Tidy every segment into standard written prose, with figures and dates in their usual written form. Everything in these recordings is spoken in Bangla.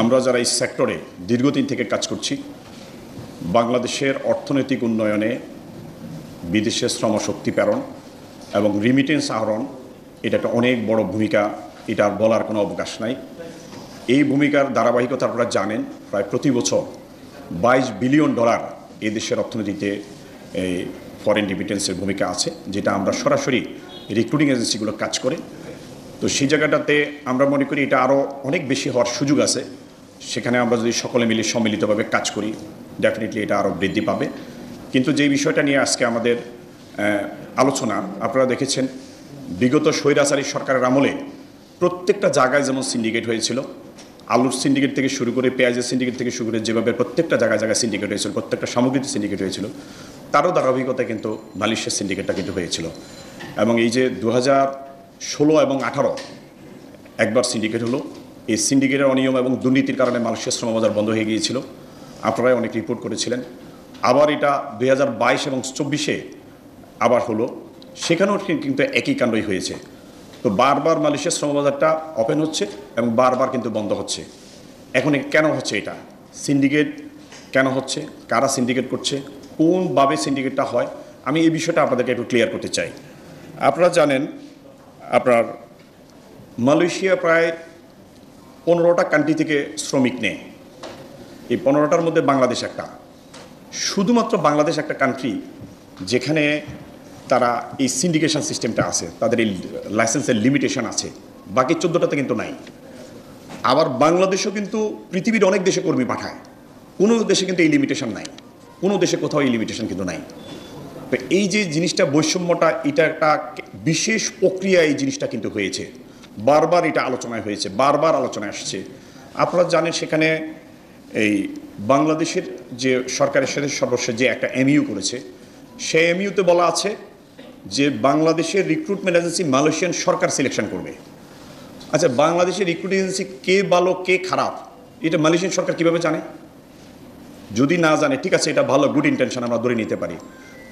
আমরা যারা এই সেক্টরে দীর্ঘদিন থেকে কাজ করছি, বাংলাদেশের অর্থনৈতিক উন্নয়নে বিদেশে শ্রমশক্তি প্রেরণ এবং রিমিটেন্স আহরণ এটা একটা অনেক বড় ভূমিকা, এটা বলার কোনো অবকাশ নাই। এই ভূমিকার ধারাবাহিকতা আপনারা জানেন, প্রায় প্রতি বছর $22 বিলিয়ন এই দেশের অর্থনীতিতে এই ফরেন রিমিটেন্সের ভূমিকা আছে, যেটা আমরা সরাসরি রিক্রুটিং এজেন্সিগুলো কাজ করে। তো সেই জায়গাটাতে আমরা মনে করি এটা আরও অনেক বেশি হওয়ার সুযোগ আছে। সেখানে আমরা যদি সকলে মিলে সম্মিলিতভাবে কাজ করি, ডেফিনেটলি এটা আরও বৃদ্ধি পাবে। কিন্তু যে বিষয়টা নিয়ে আজকে আমাদের আলোচনা, আপনারা দেখেছেন বিগত স্বৈরাচারী সরকারের আমলে প্রত্যেকটা জায়গায় যেমন সিন্ডিকেট হয়েছিল, আলুর সিন্ডিকেট থেকে শুরু করে পেঁয়াজের সিন্ডিকেট থেকে শুরু করে যেভাবে প্রত্যেকটা জায়গায় জায়গায় সিন্ডিকেট হয়েছিল, প্রত্যেকটা সামগ্রীতে সিন্ডিকেট হয়েছিল, তারও ধারাবাহিকতা কিন্তু মালয়েশিয়ার সিন্ডিকেটটা কিন্তু হয়েছিল। এবং এই যে 2016 এবং 2018 একবার সিন্ডিকেট হলো, এই সিন্ডিকেটের অনিয়ম এবং দুর্নীতির কারণে মালয়েশিয়ার শ্রমবাজার বন্ধ হয়ে গিয়েছিল, আপনারাই অনেক রিপোর্ট করেছিলেন। আবার এটা 2022 এবং 2024 আবার হলো, সেখানেও কিন্তু একই কাণ্ডই হয়েছে। তো বারবার মালয়েশিয়ার শ্রমবাজারটা ওপেন হচ্ছে এবং বারবার কিন্তু বন্ধ হচ্ছে। এখন কেন হচ্ছে এটা? সিন্ডিকেট কেন হচ্ছে? কারা সিন্ডিকেট করছে? কোনভাবে সিন্ডিকেটটা হয়? আমি এই বিষয়টা আপনাদেরকে একটু ক্লিয়ার করতে চাই। আপনারা জানেন, আপনার মালয়েশিয়া প্রায় 15টা কান্ট্রি থেকে শ্রমিক নেয়। এই 15টার মধ্যে বাংলাদেশ একটা। শুধুমাত্র বাংলাদেশ একটা কান্ট্রি যেখানে তারা এই সিন্ডিকেশন সিস্টেমটা আছে, তাদের এই লাইসেন্সের লিমিটেশন আছে। বাকি 14টাতে কিন্তু নাই। আবার বাংলাদেশও কিন্তু পৃথিবীর অনেক দেশে কর্মী পাঠায়, কোনো দেশে কিন্তু এই লিমিটেশন নাই, কোনো দেশে কোথাও এই লিমিটেশন কিন্তু নাই। তো এই যে জিনিসটা, বৈষম্যটা, এটা একটা বিশেষ প্রক্রিয়া, এই জিনিসটা কিন্তু হয়েছে। বারবার এটা আলোচনায় হয়েছে, বারবার আলোচনায় আসছে। আপনারা জানেন সেখানে এই বাংলাদেশের যে সরকারের সাথে সর্বশেষ যে একটা এমইউ করেছে, সেই এমইউতে বলা আছে যে বাংলাদেশের রিক্রুটমেন্ট এজেন্সি মালয়েশিয়ান সরকার সিলেকশন করবে। আচ্ছা, বাংলাদেশের রিক্রুটিং এজেন্সি কে ভালো কে খারাপ এটা মালয়েশিয়ান সরকার কীভাবে জানে? যদি না জানে, ঠিক আছে, এটা ভালো, গুড ইন্টেনশন আমরা ধরে নিতে পারি,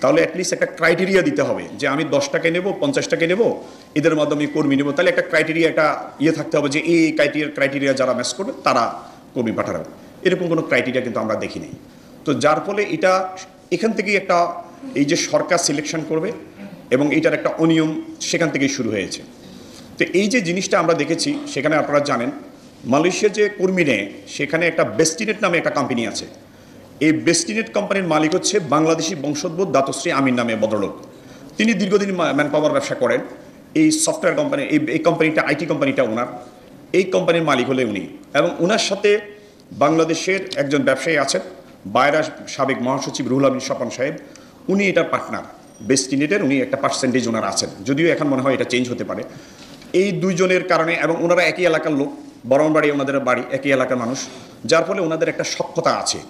তাহলে অ্যাটলিস্ট একটা ক্রাইটেরিয়া দিতে হবে যে আমি 10টাকে নেব, 50টাকে নেব, এদের মাধ্যমে কর্মী নেব। তাহলে একটা ক্রাইটেরিয়া, একটা থাকতে হবে যে এই ক্রাইটেরিয়া যারা ম্যাচ করবে তারা কর্মী পাঠাবে। এরকম কোনো ক্রাইটেরিয়া কিন্তু আমরা দেখি নাই। তো যার ফলে এটা এখান থেকেই একটা, এই যে সরকার সিলেকশন করবে এবং এইটার একটা অনিয়ম সেখান থেকেই শুরু হয়েছে। তো এই যে জিনিসটা আমরা দেখেছি, সেখানে আপনারা জানেন মালয়েশিয়া যে কর্মী নেয়, সেখানে একটা বেস্টিনেট নামে একটা কোম্পানি আছে। এই বেস্টিনেট কোম্পানির মালিক হচ্ছে বাংলাদেশি বংশোদ্ভূত দাতশ্রী আমিন নামে ভদ্রলোক। তিনি দীর্ঘদিন ম্যান পাওয়ার ব্যবসা করেন। এই সফটওয়্যার কোম্পানি, এই কোম্পানিটা, আইটি কোম্পানিটা ওনার, এই কোম্পানির মালিক হলে উনি। এবং ওনার সাথে বাংলাদেশের একজন ব্যবসায়ী আছেন, বায়রা সাবেক মহাসচিব রুহুল আমিন স্বপন সাহেব, উনি এটার পার্টনার বেস্টিনেটের, উনি একটা পার্সেন্টেজ ওনার আছেন, যদিও এখন মনে হয় এটা চেঞ্জ হতে পারে। এই দুইজনের কারণে, এবং ওনারা একই এলাকার লোক, বরমবাড়ি ওনাদের বাড়ি, একই এলাকার মানুষ, যার ফলে ওনাদের একটা সখ্যতা আছে।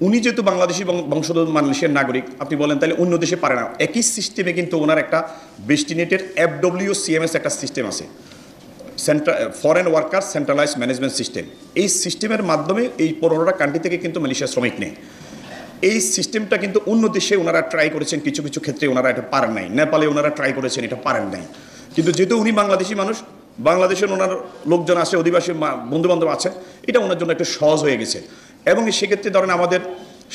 উনি যেহেতু বাংলাদেশি বংশোদ্ভূত মালয়েশিয়ার নাগরিক, আপনি বলেন তাহলে অন্য দেশে পারে না। একই সিস্টেমে কিন্তু ওনার একটা বেস্টিনেটের FWCMS একটা সিস্টেম আছে, foreign worker centralise management system. এই সিস্টেমের মাধ্যমে এই 15টা কান্ট্রি থেকে কিন্তু মালয়েশিয়া শ্রমিক নেয়। এই সিস্টেমটা কিন্তু অন্য দেশে ওনারা ট্রাই করেছেন, কিছু কিছু ক্ষেত্রে ওনারা এটা পারেন নাই। নেপালে ওনারা ট্রাই করেছেন, এটা পারেন নাই। কিন্তু যেহেতু উনি বাংলাদেশি মানুষ, বাংলাদেশের ওনার লোকজন আছে, অধিবাসী বন্ধুবান্ধব আছে, এটা ওনার জন্য একটু সহজ হয়ে গেছে। এবং সেক্ষেত্রে ধরেন আমাদের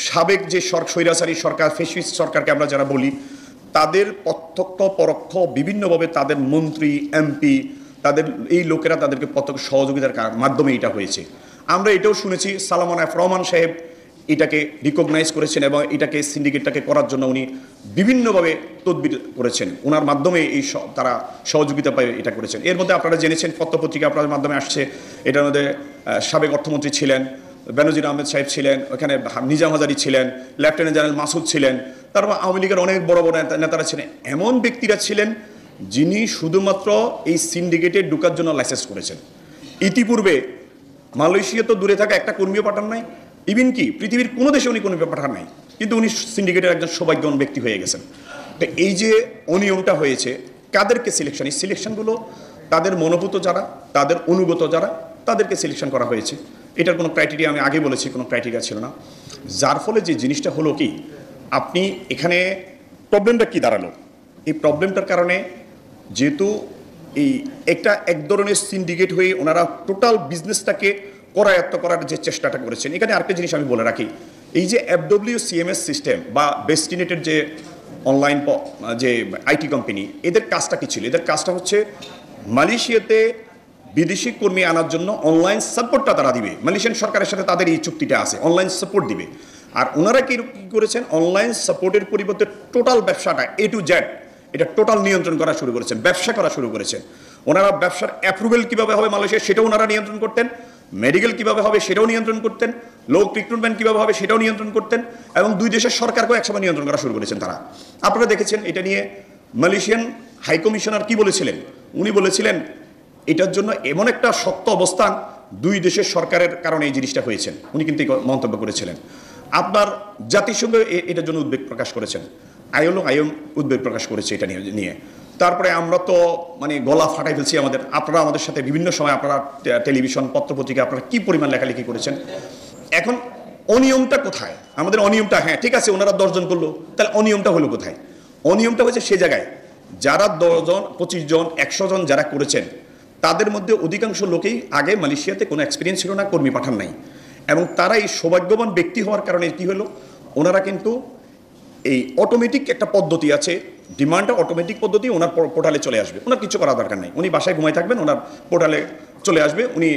সাবেক যে স্বৈরাচারী সরকার, ফ্যাসিস্ট সরকারকে আমরা যারা বলি, তাদের প্রত্যক্ষ পরোক্ষ বিভিন্নভাবে তাদের মন্ত্রী, এমপি, তাদের এই লোকেরা তাদেরকে প্রত্যক্ষ সহযোগিতার মাধ্যমে এটা হয়েছে। আমরা এটাও শুনেছি সালামান এফ রহমান সাহেব এটাকে রিকগনাইজ করেছেন এবং এটাকে সিন্ডিকেটটাকে করার জন্য উনি বিভিন্নভাবে তদবির করেছেন, ওনার মাধ্যমে এই তারা সহযোগিতা পায় এটা করেছেন। এর মধ্যে আপনারা জেনেছেন, পত্রপত্রিকা আপনাদের মাধ্যমে আসছে, এটার মধ্যে সাবেক অর্থমন্ত্রী ছিলেন বেনজির আহমেদ সাহেব ছিলেন, ওখানে নিজাম হাজারি ছিলেন, লেফটেন্যান্ট জেনারেল মাসুদ ছিলেন, তারপর আওয়ামী লীগের অনেক বড় বড় নেতারা ছিলেন। এমন ব্যক্তিরা ছিলেন যিনি শুধুমাত্র এই সিন্ডিকেটে ঢুকার জন্য লাইসেন্স করেছেন। ইতিপূর্বে মালয়েশিয়া তো দূরে থাকা একটা কর্মীও পাঠান নাই, ইভিন কি পৃথিবীর কোনো দেশে উনি কর্মী পাঠান নাই, কিন্তু উনি সিন্ডিকেটের একজন সৌভাগ্যবান ব্যক্তি হয়ে গেছেন। তো এই যে অনিয়মটা হয়েছে, কাদেরকে সিলেকশন, এই সিলেকশনগুলো তাদের মনোভূত যারা, তাদের অনুগত যারা, তাদেরকে সিলেকশন করা হয়েছে। এটার কোনো ক্রাইটেরিয়া, আমি আগে বলেছি, কোনো ক্রাইটেরিয়া ছিল না। যার ফলে যে জিনিসটা হলো কি, আপনি এখানে প্রবলেমটা কি দাঁড়ালো, এই প্রবলেমটার কারণে যেহেতু এই একটা এক ধরনের সিন্ডিকেট হয়ে ওনারা টোটাল বিজনেসটাকে করায়ত্ত করার যে চেষ্টাটা করেছেন। এখানে আরেকটা জিনিস আমি বলে রাখি, এই যে FWCMS সিস্টেম বা ডেস্টিনেটেড যে অনলাইন যে আইটি কোম্পানি, এদের কাজটা কি ছিল? এদের কাজটা হচ্ছে মালয়েশিয়াতে বিদেশি কর্মী আনার জন্য অনলাইন সাপোর্টটা তারা দিবে। মালয়েশিয়ান সরকারের সাথে তাদের এই চুক্তিটা আছে, অনলাইন সাপোর্ট দিবে। আর ওনারা কি করেছেন, অনলাইন সাপোর্টের পরিবর্তে টোটাল ব্যবসাটা A to Z এটা টোটাল নিয়ন্ত্রণ করা শুরু করেছেন, ব্যবসা করা শুরু করেছেন। ওনারা ব্যবসার অ্যাপ্রুভেল কীভাবে হবে মালয়েশিয়া সেটাও ওনারা নিয়ন্ত্রণ করতেন, মেডিকেল কীভাবে হবে সেটাও নিয়ন্ত্রণ করতেন, লোক রিক্রুটমেন্ট কীভাবে হবে সেটাও নিয়ন্ত্রণ করতেন, এবং দুই দেশের সরকারকেও একসময় নিয়ন্ত্রণ করা শুরু করেছেন তারা। আপনারা দেখেছেন এটা নিয়ে মালয়েশিয়ান হাইকমিশনার কি বলেছিলেন? উনি বলেছিলেন এটার জন্য এমন একটা শক্ত অবস্থান দুই দেশের সরকারের কারণে এই জিনিসটা হয়েছে, উনি কিন্তু মন্তব্য করেছিলেন। আপনার জাতিসংঘ এটার জন্য উদ্বেগ প্রকাশ করেছেন, আইএম উদ্বেগ প্রকাশ করেছে এটা নিয়ে। তারপরে আমরা তো মানে গলা ফাটাই ফেলছি আমাদের। আপনারা আমাদের সাথে বিভিন্ন সময় আপনারা টেলিভিশন পত্রপত্রিকা আপনারা কি পরিমাণ লেখালেখি করেছেন। এখন অনিয়মটা কোথায়? আমাদের অনিয়মটা, হ্যাঁ ঠিক আছে ওনারা 10 জন করলো, তাহলে অনিয়মটা হলো কোথায়? অনিয়মটা হচ্ছে সে জায়গায় যারা 10 জন 25 জন 100 জন যারা করেছেন তাদের মধ্যে অধিকাংশ লোকেই আগে মালয়েশিয়াতে কোনো এক্সপিরিয়েন্স ছিল না, কর্মী পাঠান নাই, এবং তারা এই সৌভাগ্যবান ব্যক্তি হওয়ার কারণে কি হলো, ওনারা কিন্তু এই অটোমেটিক একটা পদ্ধতি আছে, ডিমান্ডটা অটোমেটিক পদ্ধতি, ওনার পোর্টালে চলে আসবে, ওনার কিছু করার দরকার নেই, উনি বাসায় ঘুমাই থাকবেন, ওনার পোর্টালে চলে আসবে, উনি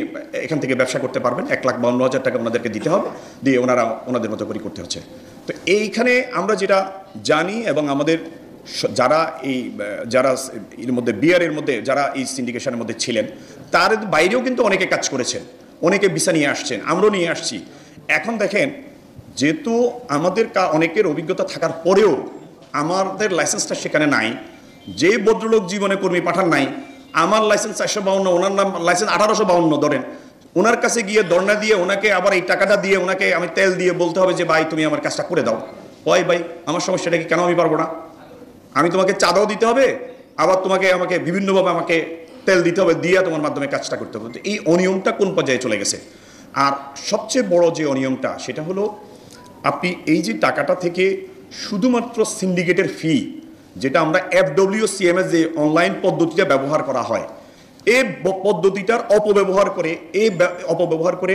এখান থেকে ব্যবসা করতে পারবেন। 1,52,000 টাকা ওনাদেরকে দিতে হবে, দিয়ে ওনারা ওনাদের মতো করে করতে হচ্ছে। তো এইখানে আমরা যেটা জানি, এবং আমাদের যারা এর মধ্যে বিয়ারের মধ্যে যারা এই সিন্ডিকেশনের মধ্যে ছিলেন তার বাইরেও কিন্তু অনেকে কাজ করেছেন, অনেকে ভিসা নিয়ে আসছেন, আমরাও নিয়ে আসছি। এখন দেখেন, যেহেতু আমাদের অনেকের অভিজ্ঞতা থাকার পরেও আমাদের লাইসেন্সটা সেখানে নাই, যে ভদ্রলোক জীবনে কর্মী পাঠান নাই, আমার লাইসেন্স 452, ওনার নাম লাইসেন্স 1852 ধরেন, ওনার কাছে গিয়ে ধর্ণা দিয়ে ওনাকে আবার এই টাকাটা দিয়ে ওনাকে আমি তেল দিয়ে বলতে হবে যে ভাই তুমি আমার কাজটা করে দাও। ওই ভাই আমার সমস্যাটা কি, কেন আমি পারবো না? আমি তোমাকে চাঁদাও দিতে হবে, আবার আমাকে বিভিন্নভাবে আমাকে তেল দিতে হবে, দিয়ে তোমার মাধ্যমে কাজটা করতে হবে। এই অনিয়মটা কোন পর্যায়ে চলে গেছে? আর সবচেয়ে বড় যে অনিয়মটা সেটা হলো, আপনি এই যে টাকাটা থেকে শুধুমাত্র সিন্ডিকেটের ফি, যেটা আমরা FWCMS যে অনলাইন পদ্ধতিটা ব্যবহার করা হয়, এই পদ্ধতিটার অপব্যবহার করে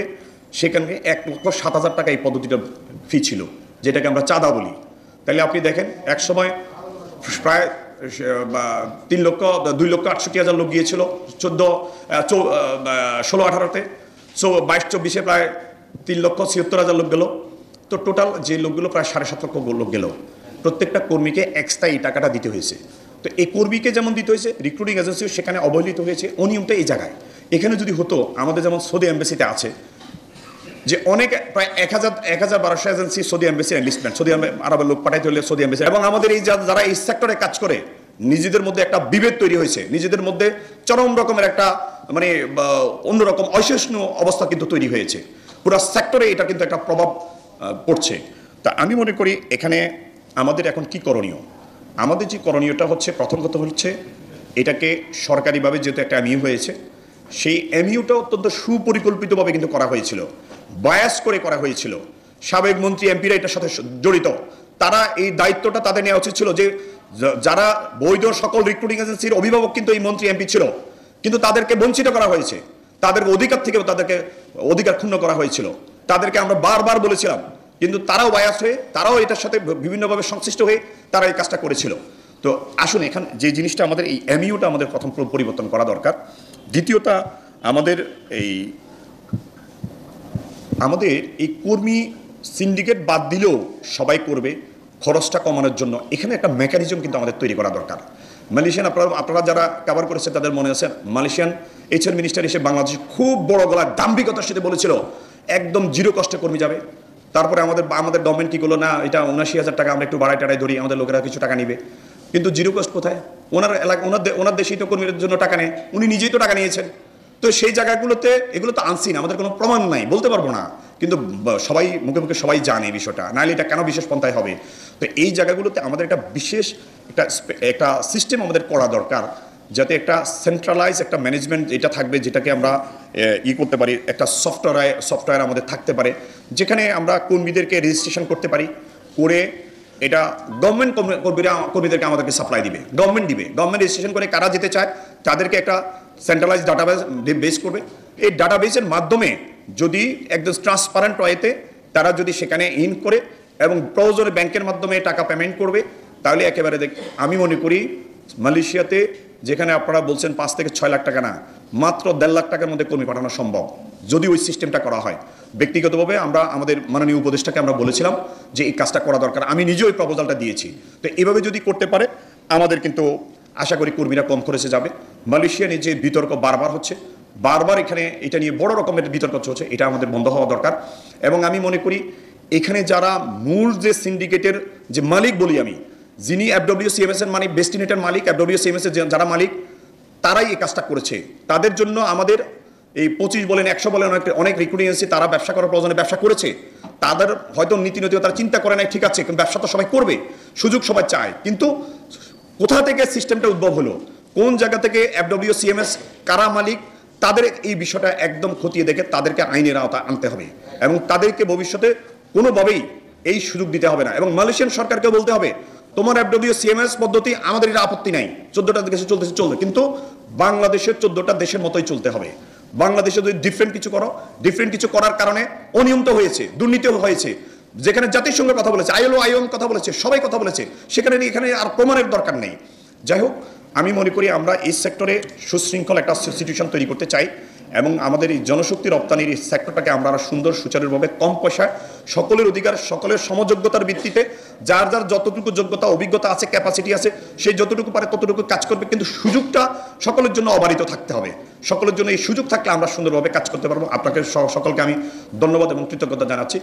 সেখানে 1,07,000 টাকা এই পদ্ধতিটার ফি ছিল, যেটাকে আমরা চাঁদা বলি। তাহলে আপনি দেখেন এক সময় প্রায় 2,68,000 লোক গিয়েছিল 16-18-তে, 22-24-এ প্রায় 3,76,000 লোক গেল। তো টোটাল যে লোকগুলো প্রায় 7.5 লক্ষ লোক গেল। প্রত্যেকটা কর্মীকে এক্সট্রা এই টাকাটা দিতে হয়েছে। তো এই কর্মীকে যেমন দিতে হয়েছে, রিক্রুটিং এজেন্সিও সেখানে অবহেলিত হয়েছে। অনিয়মটা এই জায়গায়। এখানে যদি হতো, আমাদের যেমন সৌদি এম্বাসিতে আছে যে অনেক প্রায় 1,000-1,200 agency Saudi embassy enlistment, Saudi আরবের লোক পাঠাইতে হলে সৌদি এম্বাসি, এবং আমাদের এই যারা এই সেক্টরে কাজ করে নিজেদের মধ্যে একটা বিভেদ তৈরি হয়েছে, নিজেদের মধ্যে চরম রকমের একটা মানে অন্যরকম অসহিষ্ণু অবস্থা কিন্তু তৈরি হয়েছে। পুরো সেক্টরে এটা কিন্তু একটা প্রভাব পড়ছে। তা আমি মনে করি এখানে আমাদের এখন কি করণীয়? আমাদের যে করণীয়টা হচ্ছে, প্রথম কথা হচ্ছে এটাকে সরকারিভাবে যেহেতু একটা এমইউ হয়েছে, সেই এমইউটা অত্যন্ত সুপরিকল্পিতভাবে কিন্তু করা হয়েছিল, বায়াস করে করা হয়েছিল। সাবেক মন্ত্রী এমপিরা এটার সাথে জড়িত, তারা এই দায়িত্বটা তাদের নেওয়া উচিত ছিল যে যারা বৈধ সকল রিক্রুটিং এজেন্সির অভিভাবক কিন্তু এই মন্ত্রী এমপি ছিল, কিন্তু তাদেরকে বঞ্চিত করা হয়েছে, তাদের অধিকার থেকে তাদেরকে অধিকার ক্ষুণ্ণ করা হয়েছিল। তাদেরকে আমরা বারবার বলেছিলাম, কিন্তু তারাও বায়াস হয়ে, তারাও এটার সাথে বিভিন্নভাবে সংশ্লিষ্ট হয়ে তারা এই কাজটা করেছিল। তো আসুন, এখানে যে জিনিসটা আমাদের এই এমইউটা আমাদের প্রথম পরিবর্তন করা দরকার। দ্বিতীয়টা, আমাদের এই কর্মী সিন্ডিকেট বাদ দিলেও সবাই করবে, খরচটা কমানোর জন্য এখানে একটা মেকানিজম কিন্তু আমাদের তৈরি করা দরকার। মালয়েশিয়ান আপনারা যারা কভার করেছে তাদের মনে আছে, মালয়েশিয়ান HR মিনিস্টার এসে বাংলাদেশে খুব বড় গলার দাম্ভিকতার সাথে বলেছিল একদম জিরো কষ্টে কর্মী যাবে। তারপরে আমাদের গভর্নমেন্ট কী করলো, না এটা 79,000 টাকা আমরা একটু বাড়াই টাড়াই ধরি, আমাদের লোকেরা কিছু টাকা নিবে। কিন্তু জিরো কস্ট কোথায়? ওনার দেশেই তো কর্মীদের জন্য টাকা নেয়, উনি নিজেই তো টাকা নিয়েছেন। তো সেই জায়গাগুলোতে এগুলো তো আনসিন, আমাদের কোনো প্রমাণ নাই, বলতে পারবো না, কিন্তু সবাই মুখে মুখে সবাই জানে বিষয়টা, নাহলে এটা কেন বিশেষ পন্থায় হবে? তো এই জায়গাগুলোতে আমাদের একটা বিশেষ একটা সিস্টেম আমাদের করা দরকার, যাতে একটা সেন্ট্রালাইজ একটা ম্যানেজমেন্ট এটা থাকবে, যেটাকে আমরা করতে পারি, একটা সফটওয়্যার আমাদের থাকতে পারে, যেখানে আমরা কর্মীদেরকে রেজিস্ট্রেশন করতে পারি, করে এটা গভর্নমেন্ট কর্মীদেরকে আমাদেরকে সাপ্লাই দিবে, গভর্নমেন্ট রেজিস্ট্রেশন করে কারা যেতে চায় তাদেরকে একটা সেন্ট্রালাইজ ডাটাবেস বেস করবে। এই ডাটাবেসের মাধ্যমে যদি একদম ট্রান্সপারেন্ট ওয়েতে তারা যদি সেখানে ইন করে এবং প্রয়োজনে ব্যাংকের মাধ্যমে টাকা পেমেন্ট করবে, তাহলে একেবারে আমি মনে করি মালয়েশিয়াতে যেখানে আপনারা বলছেন 5 থেকে 6 লাখ টাকা না, মাত্র 1.5 লাখ টাকার মধ্যে কর্মী পাঠানো সম্ভব যদি ওই সিস্টেমটা করা হয়। ব্যক্তিগতভাবে আমরা আমাদের মাননীয় উপদেষ্টাকে আমরা বলেছিলাম যে এই কাজটা করা দরকার, আমি নিজেও ওই প্রপোজালটা দিয়েছি। তো এইভাবে যদি করতে পারে আমাদের কিন্তু আশা করি কর্মীরা কম খরচে যাবে। মালয়েশিয়া নিয়ে যে বিতর্ক বারবার হচ্ছে, বারবার এখানে এটা নিয়ে বড় রকমের বিতর্ক হচ্ছে, এটা আমাদের বন্ধ হওয়া দরকার। এবং আমি মনে করি এখানে যারা মূল যে সিন্ডিকেটের যে মালিক বলি আমি, যিনি FWCMS এর মালিক, বেস্টিনেটের মালিক, FWCMS এর যারা মালিক, তারাই এই কাজটা করেছে। তাদের জন্য আমাদের এই 25 বলেন 100 বলেন অনেক রিক্রুটিং এজেন্সি তারা ব্যবসা করার প্রয়োজনে ব্যবসা করেছে। তাদের হয়তো নীতি নৈতিকতা তারা চিন্তা করে নাই, ঠিক আছে, কিন্তু ব্যবসা তো সবাই করবে, সুযোগ সবাই চায়। কিন্তু কোথা থেকে সিস্টেমটা উদ্ভব হলো, কোন জায়গা থেকে FWCMS কারা মালিক, তাদের এই বিষয়টা একদম খতিয়ে দেখে তাদেরকে আইনের আওতা আনতে হবে এবং তাদেরকে ভবিষ্যতে কোনোভাবেই এই সুযোগ দিতে হবে না। এবং মালয়েশিয়ান সরকারকে বলতে হবে তোমার FWCMS পদ্ধতি আমাদের এটা আপত্তি নাই, 14টা দেশে চলতেছে চলবে, কিন্তু বাংলাদেশের 14টা দেশের মতোই চলতে হবে। বাংলাদেশে যদি ডিফারেন্ট কিছু করার কারণে অনিয়ম তো হয়েছে, দুর্নীতিও হয়েছে। যেখানে জাতিসংঘের কথা বলেছে, ILO কথা বলেছে, সবাই কথা বলেছে, সেখানে এখানে আর প্রমাণের দরকার নেই। যাই হোক, আমি মনে করি আমরা এই সেক্টরে সুশৃঙ্খল একটা সিচুয়েশন তৈরি করতে চাই এবং আমাদের এই জনশক্তি রপ্তানির এই সেক্টরটাকে আমরা আরো সুন্দর সুচারুভাবে কম পয়সায় সকলের অধিকার, সকলের সমযোগ্যতার ভিত্তিতে যার যার যতটুকু যোগ্যতা অভিজ্ঞতা আছে, ক্যাপাসিটি আছে, সেই যতটুকু পারে ততটুকু কাজ করবে, কিন্তু সুযোগটা সকলের জন্য অবারিত থাকতে হবে। সকলের জন্য এই সুযোগ থাকলে আমরা সুন্দরভাবে কাজ করতে পারবো। আপনাকে সকলকে আমি ধন্যবাদ এবং কৃতজ্ঞতা জানাচ্ছি।